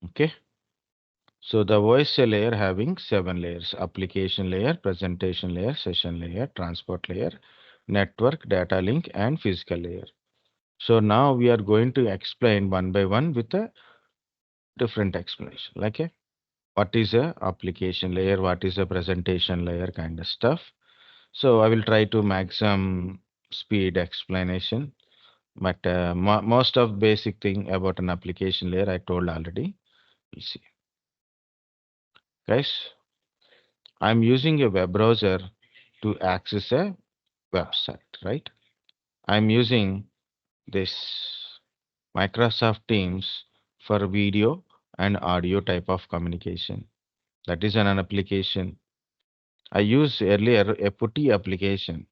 Okay. So the OSI layer having 7 layers: application layer, presentation layer, session layer, transport layer, network, data link, and physical layer. So now we are going to explain one by one with a different explanation. Like what is a application layer, what is a presentation layer kind of stuff. So I will try to maximum speed explanation, but most of basic thing about an application layer I told already. We'll see. Guys, I'm using a web browser to access a website, right? I'm using this Microsoft Teams for video and audio type of communication. That is an application. I used earlier a Putty application.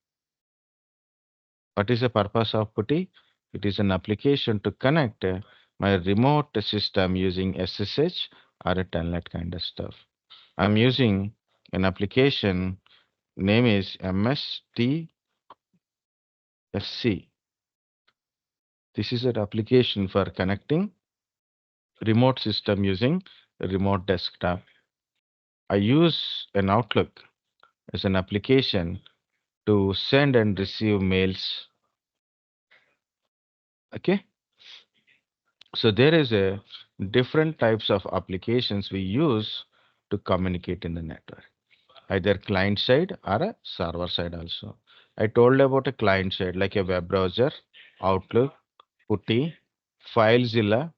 What is the purpose of Putty? It is an application to connect my remote system using SSH or a Telnet kind of stuff. I'm using an application name is mstsc. This is an application for connecting remote system using remote desktop. I use an Outlook as an application to send and receive mails. Okay. So there is a different types of applications we use to communicate in the network, either client side or a server side also. I told about a client side like a web browser, Outlook, Putty, FileZilla,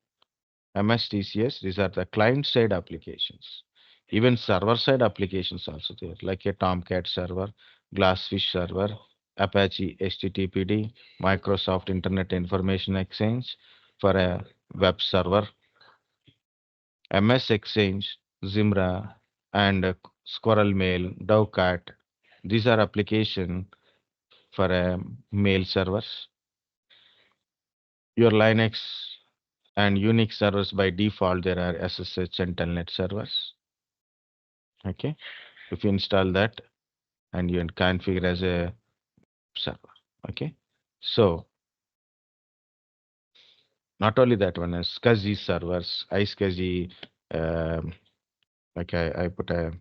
mstsc. These are the client side applications. Even server side applications also there, like a Tomcat server, Glassfish server, Apache HTTPD, Microsoft Internet Information Exchange for a web server, MS Exchange, Zimbra, and Squirrel Mail, Dovcat. These are application for a mail servers. Your Linux and Unix servers by default there are SSH and Telnet servers. Okay, if you install that and you configure as a server. Okay, so not only that one, SCSI servers, iSCSI. Um, like I put a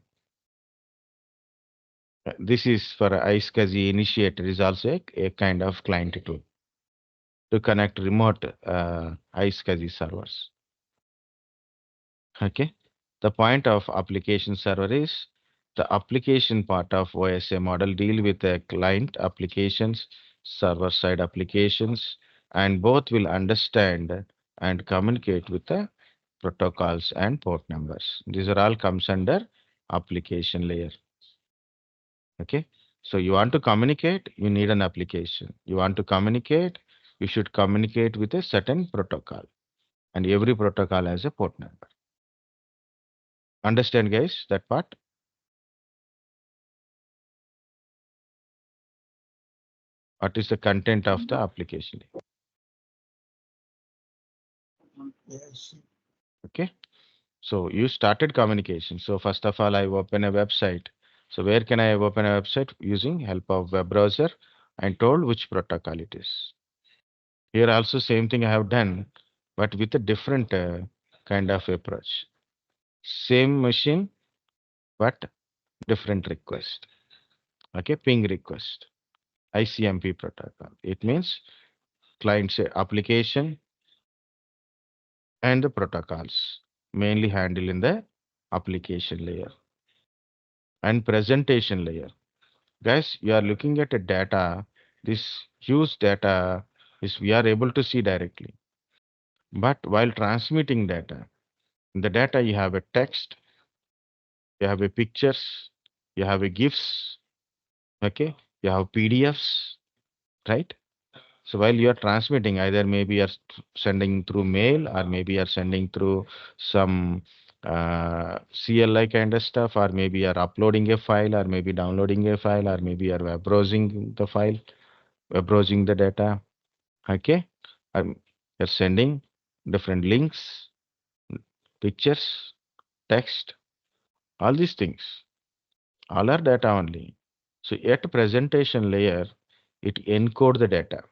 this is for iSCSI initiator is also a kind of client tool to connect remote iSCSI servers. Okay, the point of application server is the application part of OSI model deal with the client applications, server side applications, and both will understand and communicate with the protocols and port numbers. These are all comes under application layer. Okay. So you want to communicate, you need an application. You want to communicate, you should communicate with a certain protocol. And every protocol has a port number. Understand, guys, that part? What is the content of the application? Yes. Okay. So you started communication. So first of all, I open a website. So where can I open a website? Using help of web browser and told which protocol it is. Here also same thing I have done, but with a different kind of approach. Same machine, but different request. Okay, ping request. ICMP protocol. It means client application and the protocols mainly handle in the application layer and presentation layer. Guys, you are looking at a data. This huge data is we are able to see directly. But while transmitting data, in the data you have a text, you have a pictures, you have a GIFs, okay, you have PDFs, right? So while you are transmitting, either maybe you are sending through mail or maybe you are sending through some CLI kind of stuff, or maybe you are uploading a file, or maybe downloading a file, or maybe you are web browsing the file, web browsing the data. Okay, you're sending different links, pictures, text, all these things, all are data only. So at presentation layer, it encode the data.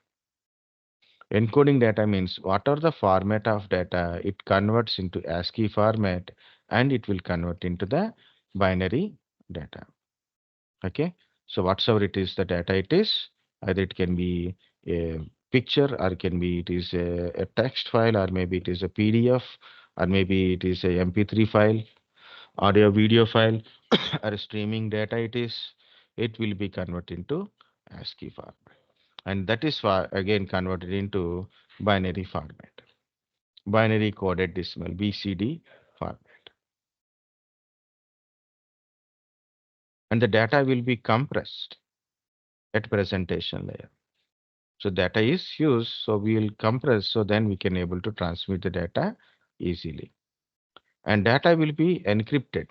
Encoding data means what are the format of data it converts into ASCII format and it will convert into the binary data. Okay. So whatsoever it is the data it is, either it can be a picture or it can be it is a text file or maybe it is a PDF or maybe it is a MP3 file audio video file or streaming data it will be converted into ASCII format. And that is why again converted into binary format, binary coded decimal BCD format. And the data will be compressed at presentation layer. So data is used, so we will compress, so then we can able to transmit the data easily. And data will be encrypted.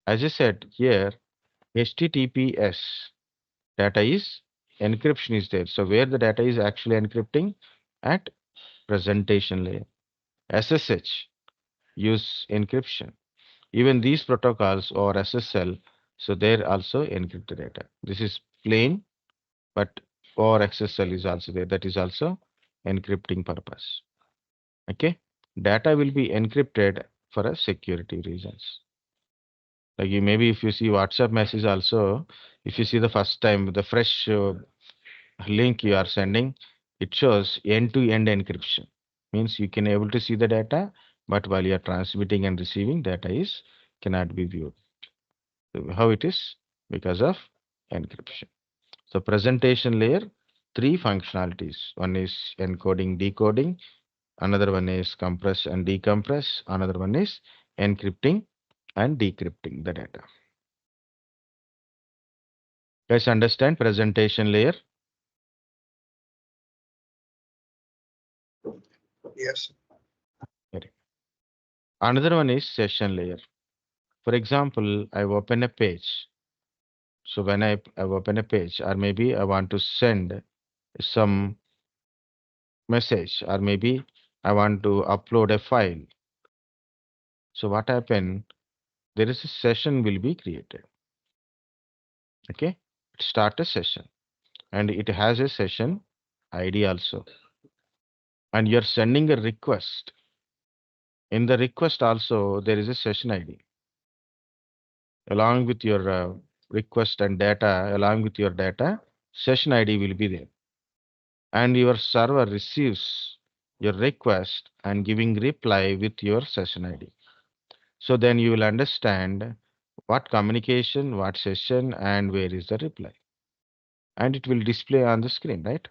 As I said here, HTTPS data is encryption is there. So where the data is actually encrypting at presentation layer. SSH use encryption. Even these protocols or SSL, so they're also encrypt the data. This is plain, but or XSL is also there. That is also encrypting purpose. Okay, data will be encrypted for a security reasons. Like you maybe if you see WhatsApp message also, if you see the first time the fresh link you are sending, it shows end-to-end encryption. Means you can able to see the data, but while you are transmitting and receiving, data is cannot be viewed. So how it is? Because of encryption. So presentation layer, three functionalities. One is encoding, decoding. Another one is compress and decompress. Another one is encrypting and decrypting the data. Guys, understand presentation layer? Yes. Correct. Another one is session layer. For example, I open a page. So when I open a page, or maybe I want to send some message, or maybe I want to upload a file. So what happen? There is a session will be created. Okay, start a session, and it has a session ID also. And you're sending a request. In the request also, there is a session ID along with your request and data. Along with your data, session ID will be there. And your server receives your request and giving reply with your session ID. So then you will understand what communication, what session, and where is the reply. And it will display on the screen, right?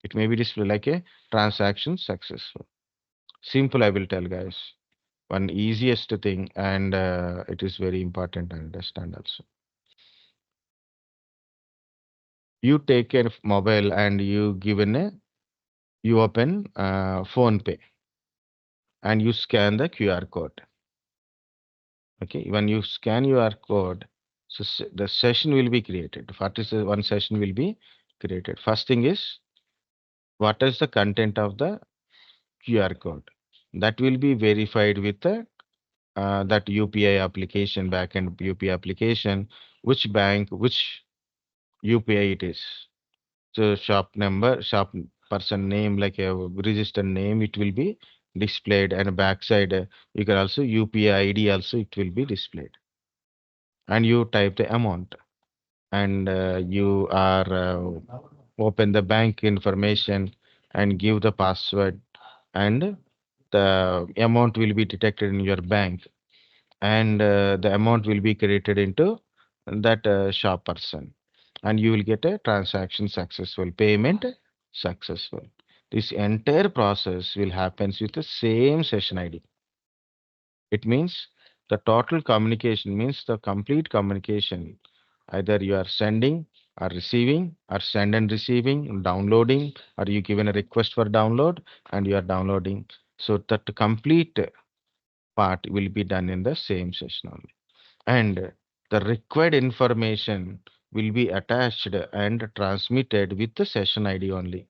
It may be display like a transaction successful. Simple, I will tell guys. One easiest thing, and it is very important to understand also. You take a mobile and you given a you open phone pay and you scan the QR code. Okay, when you scan your code, so the session will be created. What is the one session will be created? First thing is what is the content of the QR code? That will be verified with the that UPI application, backend UPI application, which bank, which UPI it is. So shop number, shop person name, like a registered name, it will be displayed, and backside you can also UPI ID also it will be displayed, and you type the amount, and you are open the bank information and give the password, and the amount will be detected in your bank, and the amount will be credited into that shop person, and you will get a transaction successful, payment successful. This entire process will happens with the same session ID. It means the total communication means the complete communication. Either you are sending or receiving, or send and receiving, downloading, or you given a request for download and you are downloading. So that complete part will be done in the same session only. And the required information will be attached and transmitted with the session ID only.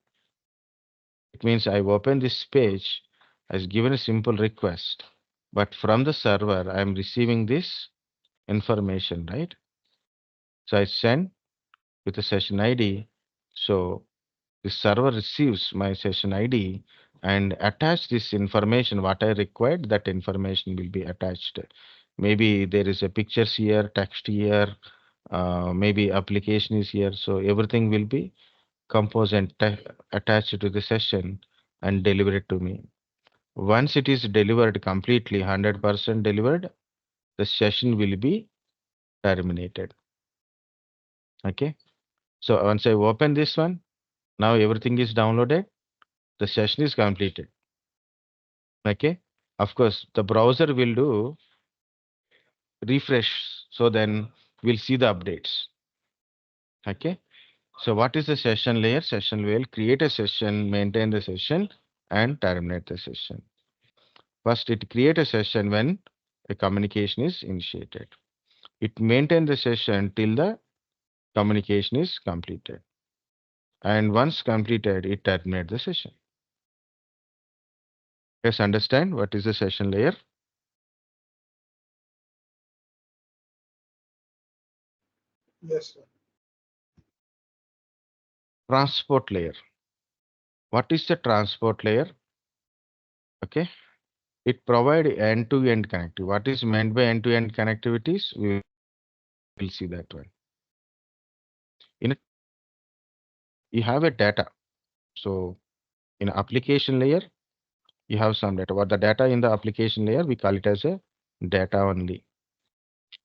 It means I open this page as given a simple request, but from the server I am receiving this information, right? So I send with the session ID. So The server receives my session ID and attach this information, what I required, that information will be attached. Maybe there is a pictures here, text here, maybe application is here. So everything will be composed and attached to the session and delivered to me. Once it is delivered completely, 100% delivered, the session will be terminated. Okay. So once I open this one, now everything is downloaded, the session is completed. Okay. Of course, the browser will do refresh. So then we'll see the updates. Okay. So what is the session layer? Session will create a session, maintain the session, and terminate the session. First, it create a session when a communication is initiated. It maintain the session till the communication is completed. And once completed, it terminate the session. Yes, understand what is the session layer? Yes, sir. Transport layer. What is the transport layer? Okay. It provide end-to-end connectivity. What is meant by end-to-end connectivities? We will see that one. In a transport layer, you have a data. So in application layer, you have some data. What the data in the application layer, we call it as a data only.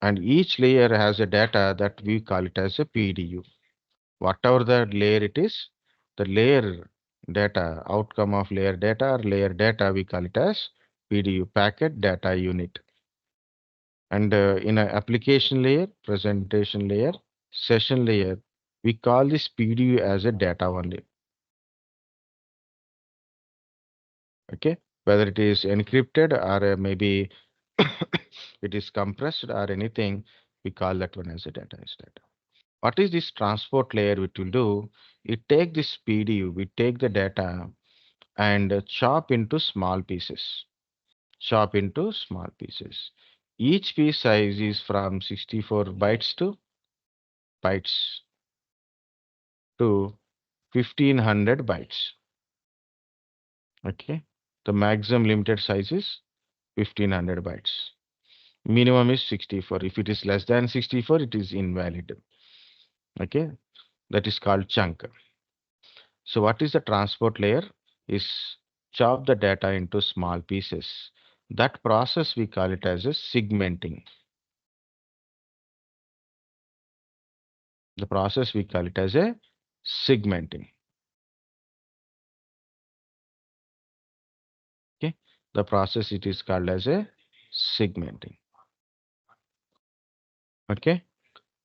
And each layer has a data that we call it as a PDU. Whatever the layer it is, the layer data, outcome of layer data or layer data, we call it as PDU, packet data unit. And in an application layer, presentation layer, session layer, we call this PDU as a data only. Okay, whether it is encrypted or maybe it is compressed or anything, we call that one as a data is data. What is this transport layer which will do? It take this PDU, we take the data and chop into small pieces. Chop into small pieces. Each piece size is from 64 bytes to 1500 bytes. Okay. The maximum limited size is 1500 bytes. Minimum is 64. If it is less than 64, it is invalid. Okay. That is called chunk. So what is the transport layer? Is chop the data into small pieces. That process we call it as a segmenting. The process we call it as a segmenting. Okay. The process it is called as a segmenting. Okay.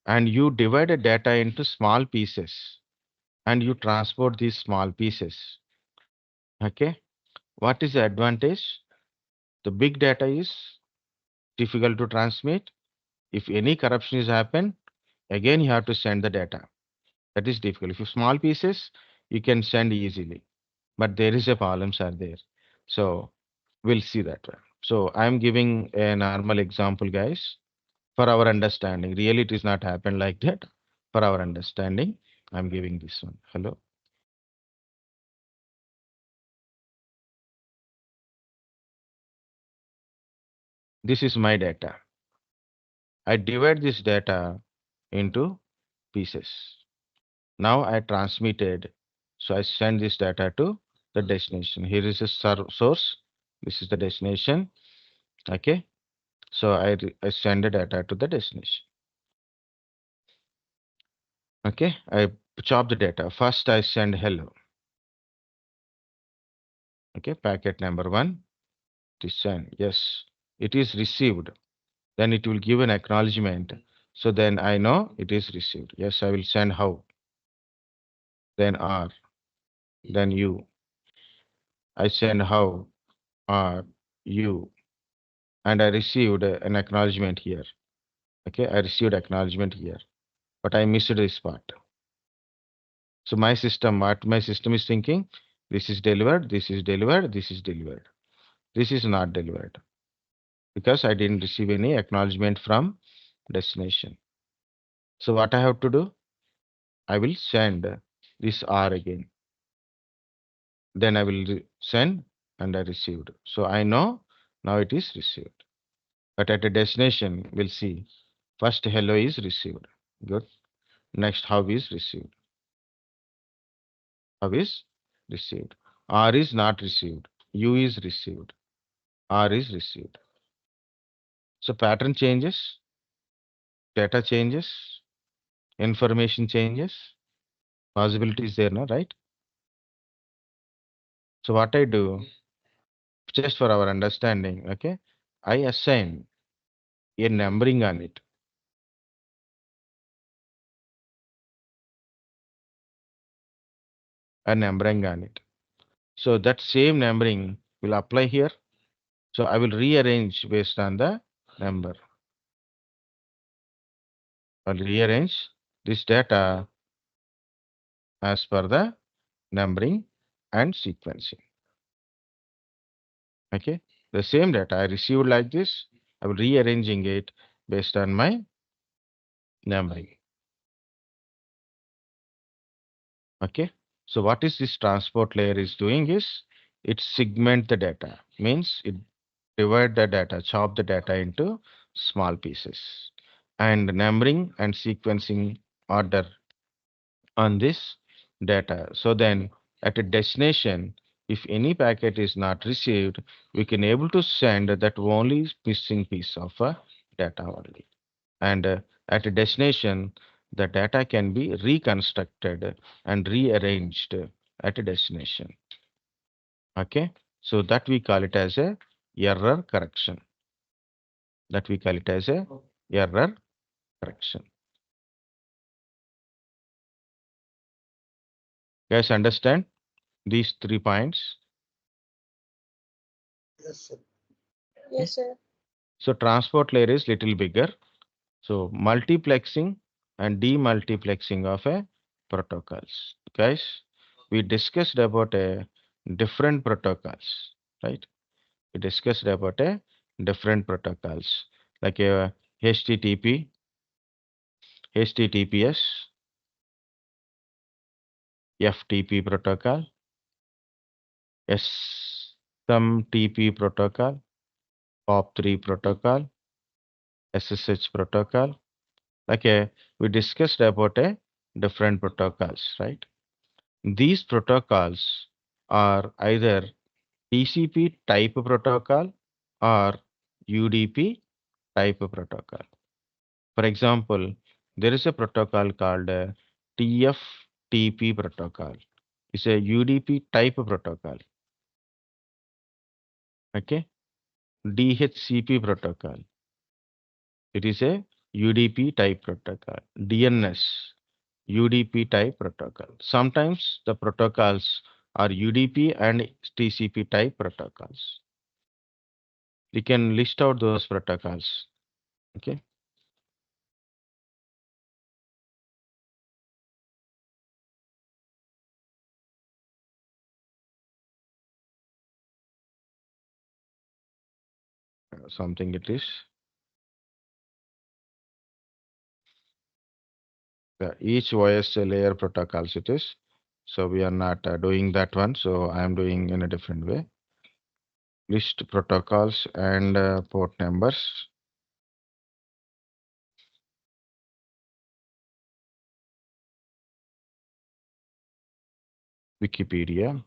And you divide the data into small pieces and you transport these small pieces. Okay. What is the advantage? The big data is difficult to transmit. If any corruption is happen, again you have to send the data. That is difficult. If you small pieces, you can send easily, but there is a problems are there. So we'll see that one. So I'm giving a normal example, guys, for our understanding. Really, it is not happen like that. For our understanding, I'm giving this one. Hello. This is my data. I divide this data into pieces. Now I transmitted, so I send this data to the destination. Here is a source. This is the destination. Okay. So I send the data to the destination. Okay. I chop the data. First I send hello. Okay. Packet number one. It is sent. Yes. It is received. Then it will give an acknowledgement. So then I know it is received. Yes, I will send how. Then R. Then U. I send how. R. U. And I received an acknowledgement here. Okay, I received acknowledgement here, but I missed this part. So my system, what my system is thinking, this is delivered, this is delivered, this is delivered. This is not delivered because I didn't receive any acknowledgement from destination. So what I have to do? I will send this R again. then I will send and I received. So I know now it is received. But at a destination, we'll see. First hello is received. Good. Next how is received. How is received. R is not received. U is received. R is received. So pattern changes, data changes, information changes, possibility is there, no, right? So what I do, just for our understanding, okay, I assign a numbering on it. A numbering on it. So that same numbering will apply here. So I will rearrange based on the number. I'll rearrange this data as per the numbering and sequencing. Okay. The same data I received like this, I will rearranging it based on my numbering. Okay. So what is this transport layer is doing is it segment the data, means it divide the data, chop the data into small pieces, and numbering and sequencing order on this data. So then at a destination, if any packet is not received, we can able to send that only missing piece of data only. And at a destination, the data can be reconstructed and rearranged at a destination. Okay. So that we call it as a error correction. That we call it as a error correction. Guys, understand these 3 points? Yes, sir. Yes, sir. So transport layer is little bigger. So multiplexing and demultiplexing of a protocols. Guys, we discussed about a different protocols, right? We discussed about a different protocols like a HTTP, HTTPS, FTP protocol, SMTP protocol, POP3 protocol, SSH protocol. Like we discussed about a different protocols, right? These protocols are either TCP type protocol or UDP type protocol. For example, there is a protocol called TFTP protocol. It's a UDP type protocol. Okay. DHCP protocol. It is a UDP type protocol. DNS, UDP type protocol. Sometimes the protocols are UDP and TCP type protocols. We can list out those protocols. Okay. Something it is. Each OS layer protocols it is. So we are not doing that one. So I am doing in a different way. List protocols and port numbers. Wikipedia.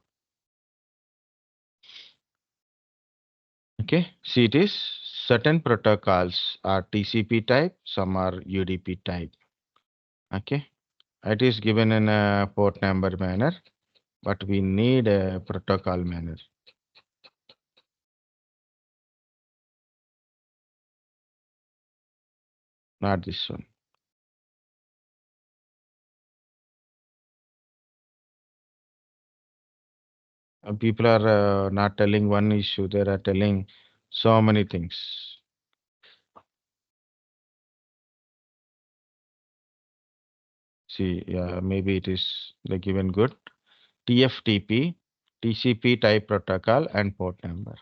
Okay. See, it is certain protocols are TCP type, some are UDP type. Okay. It is given in a port number manner, but we need a protocol manner. Not this one. People are not telling one issue, they are telling so many things. See, yeah, maybe it is the given good. TFTP, TCP type protocol and port number.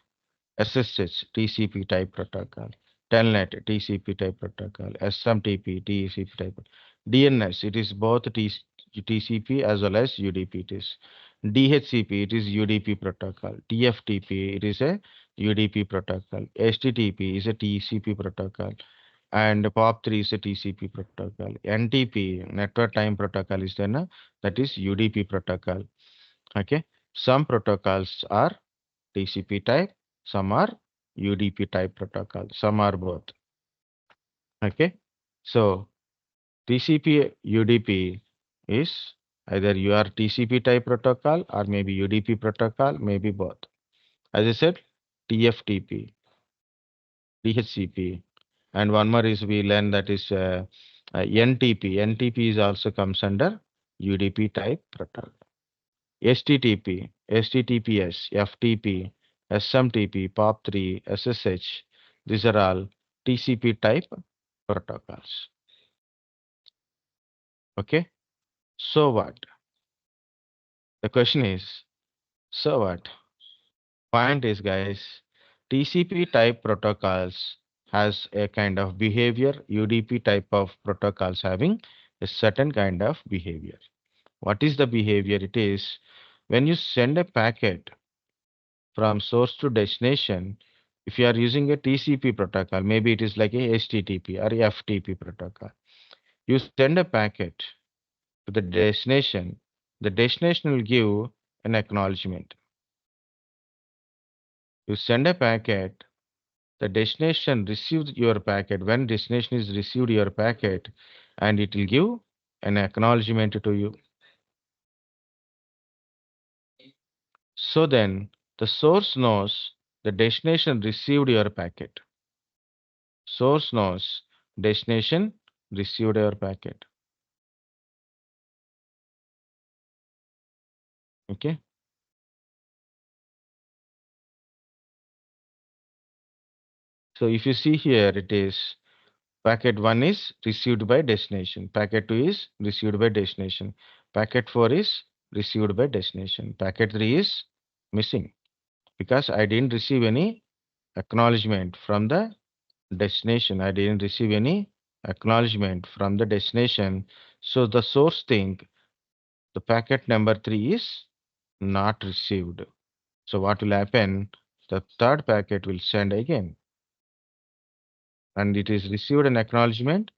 SSH, TCP type protocol. Telnet, TCP type protocol. SMTP, TCP type. DNS, it is both TCP as well as UDP. It is. DHCP, it is UDP protocol. TFTP, it is a UDP protocol. HTTP is a TCP protocol. And POP3 is a TCP protocol. NTP, Network Time Protocol, is then that is UDP protocol. Okay. Some protocols are TCP type, some are UDP type protocol, some are both. Okay. So TCP UDP is either you are TCP type protocol or maybe UDP protocol, maybe both. As I said, TFTP, DHCP, and one more is we learn that is NTP. NTP is also comes under UDP type protocol. HTTP, HTTPS, FTP, SMTP, POP3, SSH. These are all TCP type protocols. Okay. So what? The question is, so what? Point is, guys, TCP type protocols has a kind of behavior. UDP type of protocols having a certain kind of behavior. What is the behavior? It is when you send a packet from source to destination, if you are using a TCP protocol, maybe it is like a HTTP or a FTP protocol. You send a packet to the destination, the destination will give an acknowledgement. You send a packet, the destination receives your packet. When destination is received your packet, and it will give an acknowledgement to you. So then the source knows the destination received your packet. Source knows destination received your packet. Okay. So if you see here, it is packet 1 is received by destination. Packet 2 is received by destination. Packet 4 is received by destination. Packet 3 is missing because I didn't receive any acknowledgement from the destination. I didn't receive any acknowledgement from the destination. So the source thing, the packet number 3 is not received. So what will happen? The third packet will send again, and it is received an acknowledgement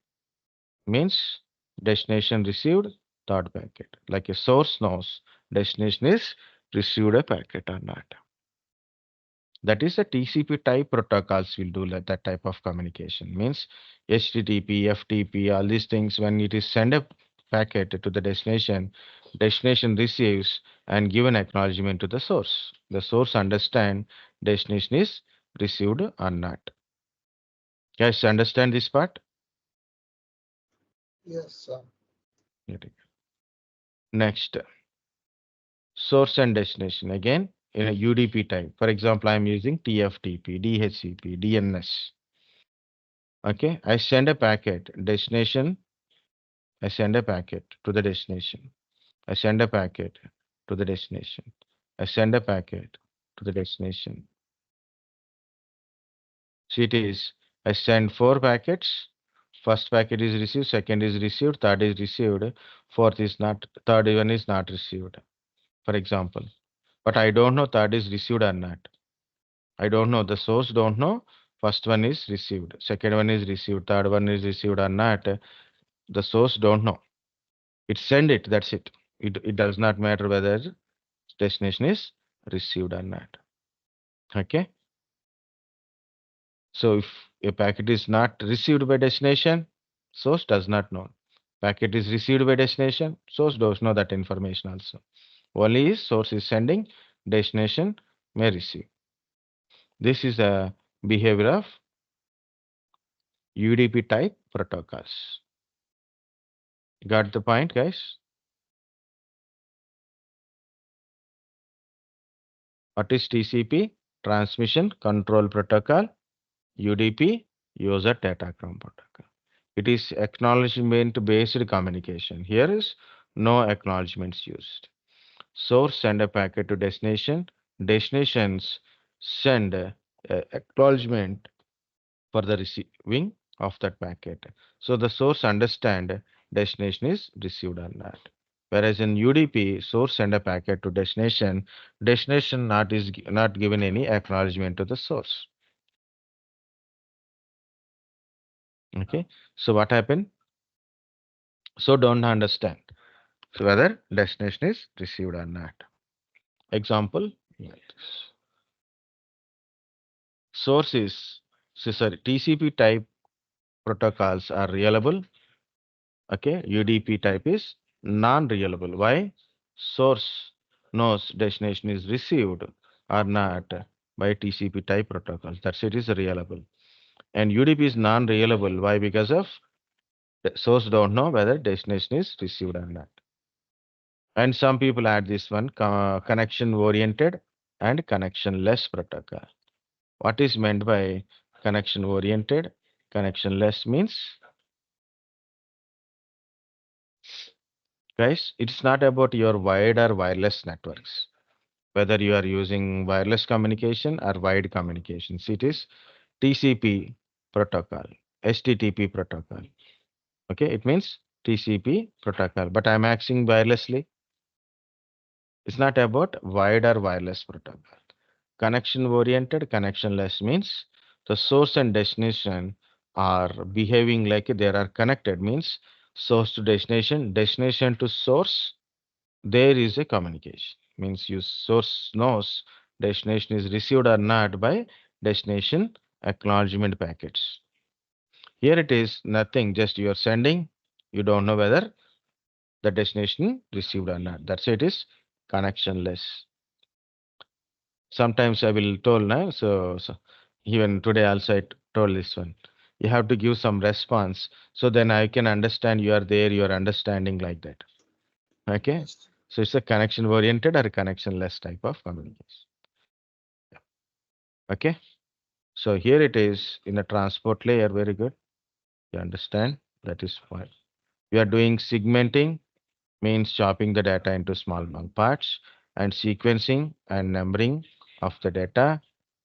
means destination received third packet. Like a source knows destination is received a packet or not. That is a TCP type protocols will do that type of communication. Means HTTP, FTP, all these things when it is send a packet to the destination, destination receives and give an acknowledgement to the source. The source understand destination is received or not. Guys, understand this part? Yes, sir. Next, source and destination again in a UDP type. For example, I'm using TFTP, DHCP, DNS. Okay, I send a packet, destination, I send a packet to the destination. I send a packet to the destination. I send a packet to the destination. See, it is, I send 4 packets. First packet is received, second is received, third is received, fourth is not, third one is not received, for example. But I don't know third is received or not. I don't know. The source don't know. First one is received. Second one is received. Third one is received or not. The source don't know. It send it. That's it. It does not matter whether destination is received or not. Okay. So if a packet is not received by destination, source does not know. Packet is received by destination, source does know that information also. Only is source is sending, destination may receive. This is a behavior of UDP type protocols. Got the point, guys? What is TCP? Transmission Control Protocol. UDP, User Datagram Protocol. It is acknowledgement based communication. Here is no acknowledgements used. Source send a packet to destination. Destinations send a acknowledgement for the receiving of that packet. So the source understand destination is received or not. Whereas in UDP, source send a packet to destination, destination not given any acknowledgement to the source. Okay, so what happened? So don't understand. So whether destination is received or not. Example, like this. Source is, sorry, TCP type protocols are reliable. Okay, UDP type is non-reliable. Why? Source knows destination is received or not by TCP type protocols. That's it is reliable. And UDP is non-reliable. Why? Because of the source don't know whether destination is received or not. And some people add this one connection oriented and connectionless protocol. What is meant by connection oriented? Connectionless means, guys, it's not about your wired or wireless networks. Whether you are using wireless communication or wired communications, it is TCP protocol, HTTP protocol. Okay, it means TCP protocol. But I'm asking wirelessly. It's not about wired or wireless protocol. Connection oriented, connectionless means the source and destination are behaving like they are connected, means source to destination, destination to source. There is a communication. Means your source knows destination is received or not by destination acknowledgement packets. Here it is nothing, just you are sending. You don't know whether the destination received or not. That's it is connectionless. Sometimes I will told now, so even today also told this one. You have to give some response, so then I can understand you are there, you are understanding like that. Okay, Yes. so it's a connection oriented or connectionless type of communication. Okay, so here it is in a transport layer. Very good. You understand? That is fine. We are doing segmenting, means chopping the data into small parts, and sequencing and numbering of the data,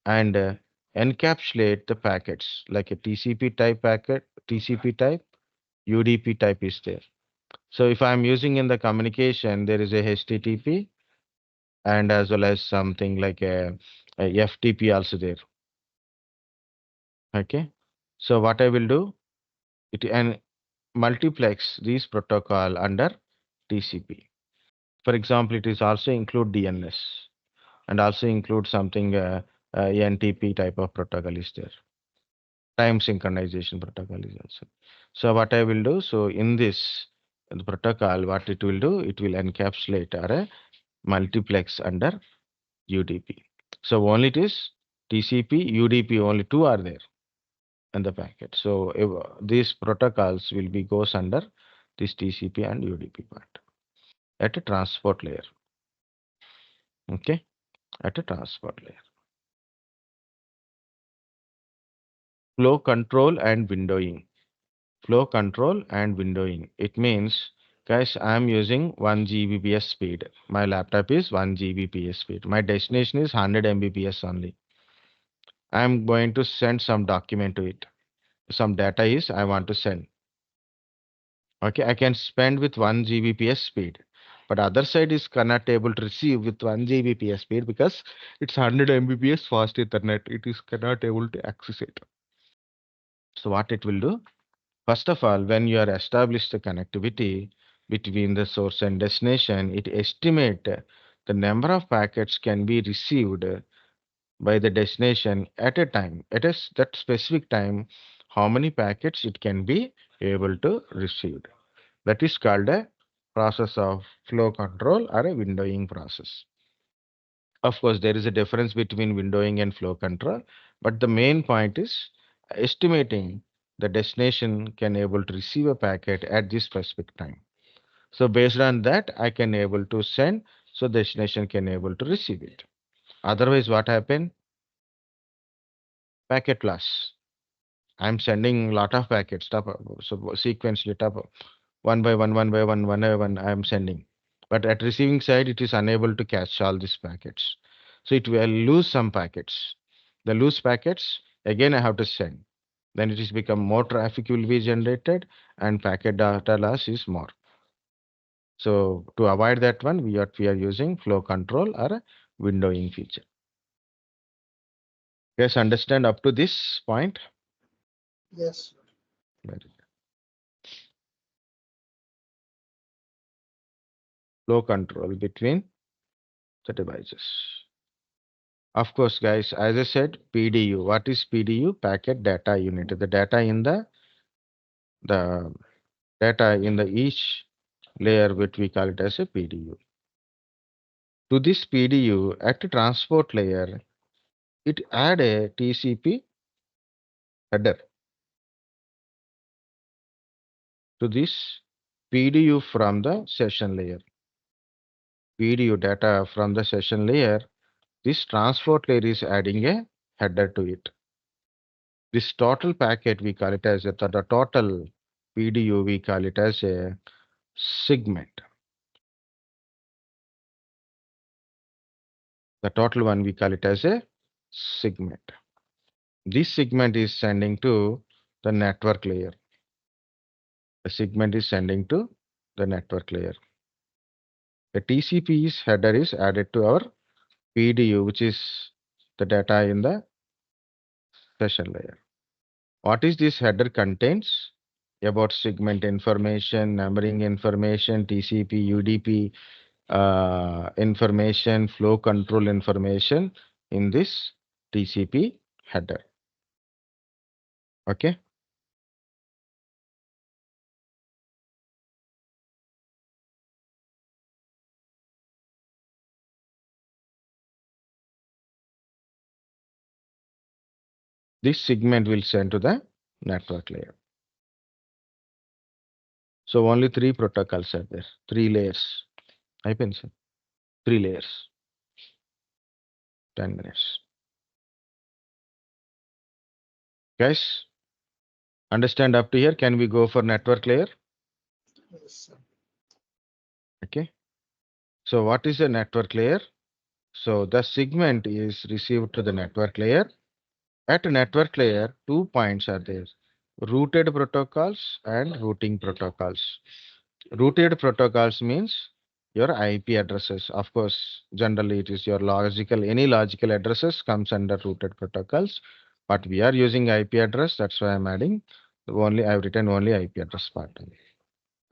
and encapsulate the packets like a TCP type packet, TCP type, UDP type is there. So if I'm using in the communication, there is a HTTP and as well as something like a FTP also there. Okay. So what I will do, it and multiplex these protocol under TCP. For example, it is also include DNS and also include something NTP type of protocol is there. Time synchronization protocol is also. So what I will do, so in this the protocol, what it will do, it will encapsulate or multiplex under UDP. So only it is TCP, UDP, only two are there in the packet. So if, these protocols will be goes under this TCP and UDP part at a transport layer. Okay, at a transport layer. Flow control and windowing. Flow control and windowing. It means, guys, I'm using 1 Gbps speed. My laptop is 1 Gbps speed. My destination is 100 Mbps only. I'm going to send some document to it. Some data is I want to send. Okay, I can spend with 1 Gbps speed. But other side is cannot able to receive with 1 Gbps speed because it's 100 Mbps fast Ethernet. It is cannot able to access it. So what it will do? First of all, when you are established the connectivity between the source and destination, it estimate the number of packets can be received by the destination at a time. At that specific time, how many packets it can be able to receive. That is called a process of flow control or a windowing process. Of course, there is a difference between windowing and flow control, but the main point is estimating the destination can able to receive a packet at this specific time. So based on that, I can able to send, so destination can able to receive it. Otherwise, what happen? Packet loss. I'm sending lot of packets, so sequentially, one by one, I am sending. But at receiving side, it is unable to catch all these packets. So it will lose some packets. The loose packets, again, I have to send. Then it is become more traffic will be generated and packet data loss is more. So to avoid that one, we are using flow control or a windowing feature. Guys, understand up to this point? Yes, sir. Very good. Flow control between the devices. Of course, guys, as I said, PDU. What is PDU? Packet data unit. The data in the data in the each layer, which we call it as a PDU. To this PDU at the transport layer, it add a TCP header to this PDU from the session layer. PDU data from the session layer, this transport layer is adding a header to it. This total packet, we call it as the total PDU, we call it as a segment. The total one, we call it as a segment. This segment is sending to the network layer. The segment is sending to the network layer. The TCP's header is added to our PDU, which is the data in the session layer. What is this header contains? About segment information, numbering information, TCP, UDP information, flow control information in this TCP header. Okay. This segment will send to the network layer. So only three protocols are there, three layers. I can say three layers. 10 minutes. Guys, understand up to here? Can we go for network layer? Yes, sir. Okay. So what is a network layer? So the segment is received to the network layer. At network layer, 2 points are there: routed protocols and routing protocols. Routed protocols means your IP addresses. Of course, generally it is your logical, any logical addresses comes under routed protocols. But we are using IP address, that's why I'm adding only, I've written only IP address part.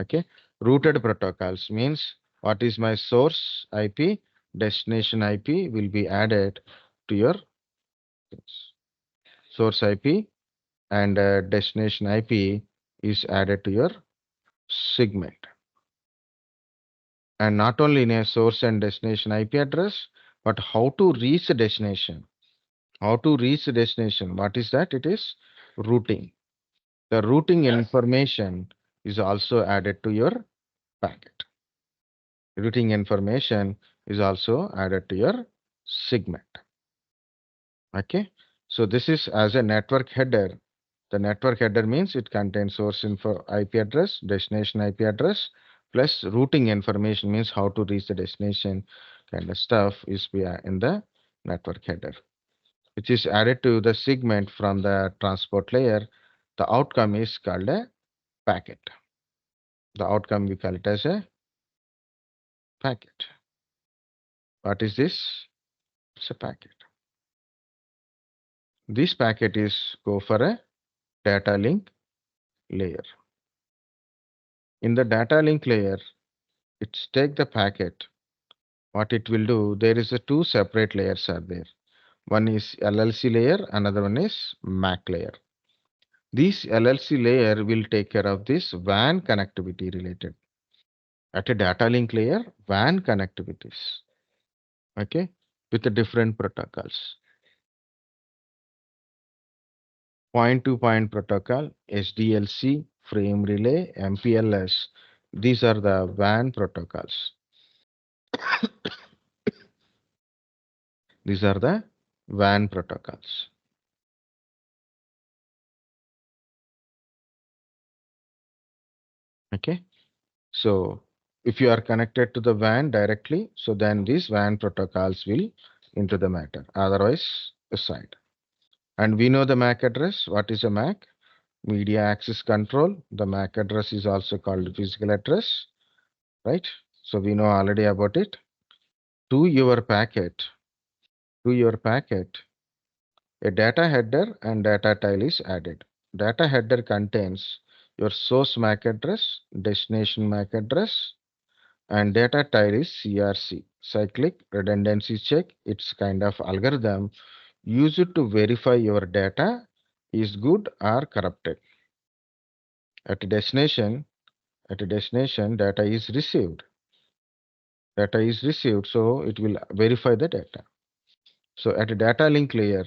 Okay. Routed protocols means what is my source IP, destination IP will be added to your source IP, and destination IP is added to your segment. And not only in a source and destination IP address, but how to reach the destination. How to reach the destination. What is that? It is routing. The routing information is also added to your packet. Routing information is also added to your segment. Okay. So this is as a network header. The network header means it contains source info IP address, destination IP address, plus routing information means how to reach the destination kind of stuff is in the network header, which is added to the segment from the transport layer. The outcome is called a packet. The outcome we call it as a packet. What is this? It's a packet. This packet is go for a data link layer. In the data link layer, it's take the packet. What it will do, there is a two separate layers are there. One is LLC layer, another one is MAC layer. This LLC layer will take care of this WAN connectivity related. At a data link layer, WAN connectivities. Okay, with the different protocols. Point-to-point protocol, SDLC, frame relay, MPLS. These are the WAN protocols. These are the WAN protocols. Okay. So if you are connected to the WAN directly, so then these WAN protocols will into the matter. Otherwise, aside. And we know the MAC address. What is a MAC? Media access control. The MAC address is also called physical address. right? So we know already about it. To your packet, to your packet, a data header and data tile is added. Data header contains your source MAC address, destination MAC address, and data tile is CRC, cyclic redundancy check. It's kind of algorithm used to verify your data is good or corrupted. At destination, data is received. Data is received, so it will verify the data. So at a data link layer,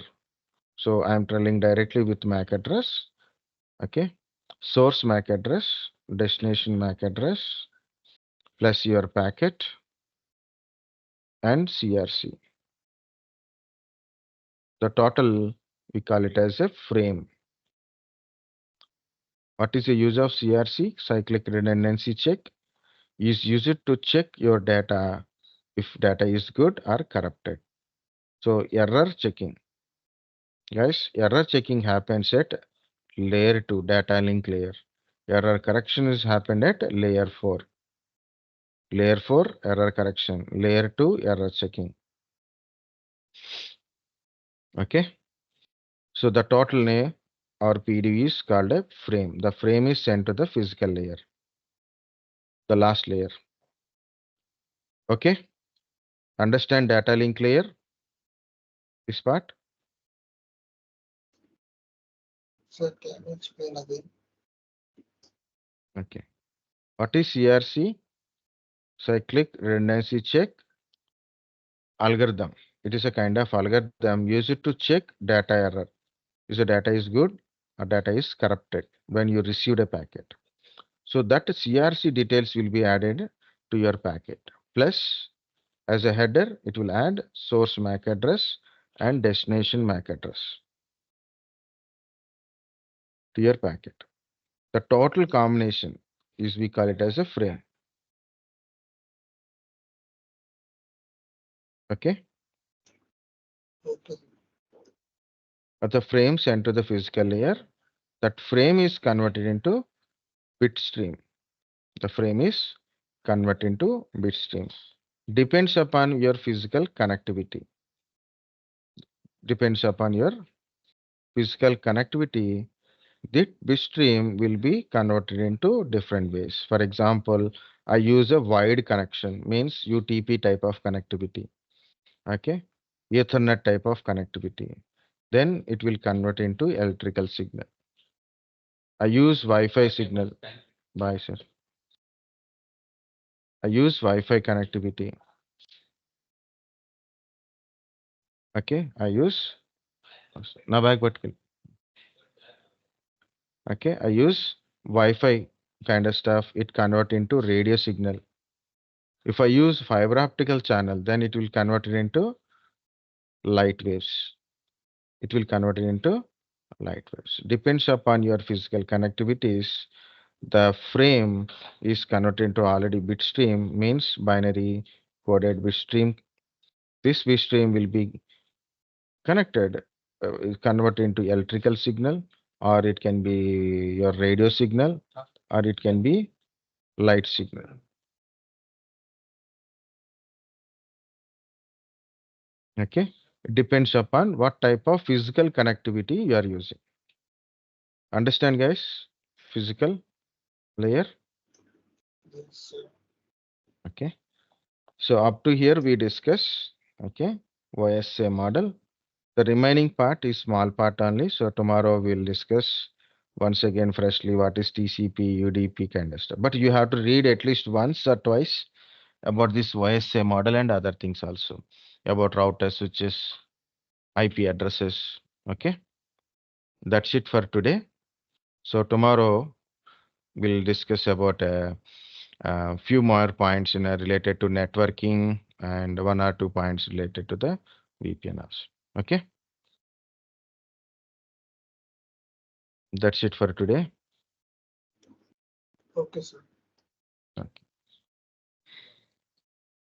so I'm telling directly with MAC address. Okay, source MAC address, destination MAC address, plus your packet and CRC. The total, we call it as a frame. What is the use of CRC? Cyclic redundancy check is used to check your data if data is good or corrupted. So error checking. Guys, error checking happens at layer 2, data link layer. Error correction is happened at layer 4. Layer 4, error correction. Layer 2, error checking. Okay. So the total name or PD is called a frame. The frame is sent to the physical layer, the last layer. Okay. Understand data link layer, this part? Sir, can you explain again? Okay. What is CRC? Cyclic redundancy check algorithm. It is a kind of algorithm used to check data error. Is the data is good or data is corrupted when you received a packet. So that CRC details will be added to your packet. Plus, as a header, it will add source MAC address and destination MAC address to your packet. The total combination is, we call it as a frame. Okay. Okay. But the frame sent to the physical layer, that frame is converted into bit stream. The frame is converted into bit stream. Depends upon your physical connectivity. Depends upon your physical connectivity. That bit stream will be converted into different ways. For example, I use a wide connection, means UTP type of connectivity. Okay, Ethernet type of connectivity. Then it will convert into electrical signal. I use Wi-Fi signal. Bye, sir. I use Wi-Fi connectivity. Okay, I use now back but okay, I use Wi-Fi kind of stuff. It convert into radio signal. If I use fiber optical channel, then it will convert it into light waves. It will convert it into light waves. Depends upon your physical connectivities. The frame is converted into already bit stream, means binary coded bit stream. This bit stream will be connected, converted into electrical signal, or it can be your radio signal, or it can be light signal. Okay, it depends upon what type of physical connectivity you are using. Understand, guys? Physical layer. Yes, sir. Okay. So up to here we discuss. Okay, OSI model. The remaining part is small part only. So tomorrow we'll discuss once again freshly what is TCP, UDP kind of stuff. But you have to read at least once or twice about this OSI model and other things also about routers, switches, IP addresses. Okay, that's it for today. So tomorrow we'll discuss about a few more points related to networking and one or two points related to the VPN also. Okay, that's it for today. Okay, sir.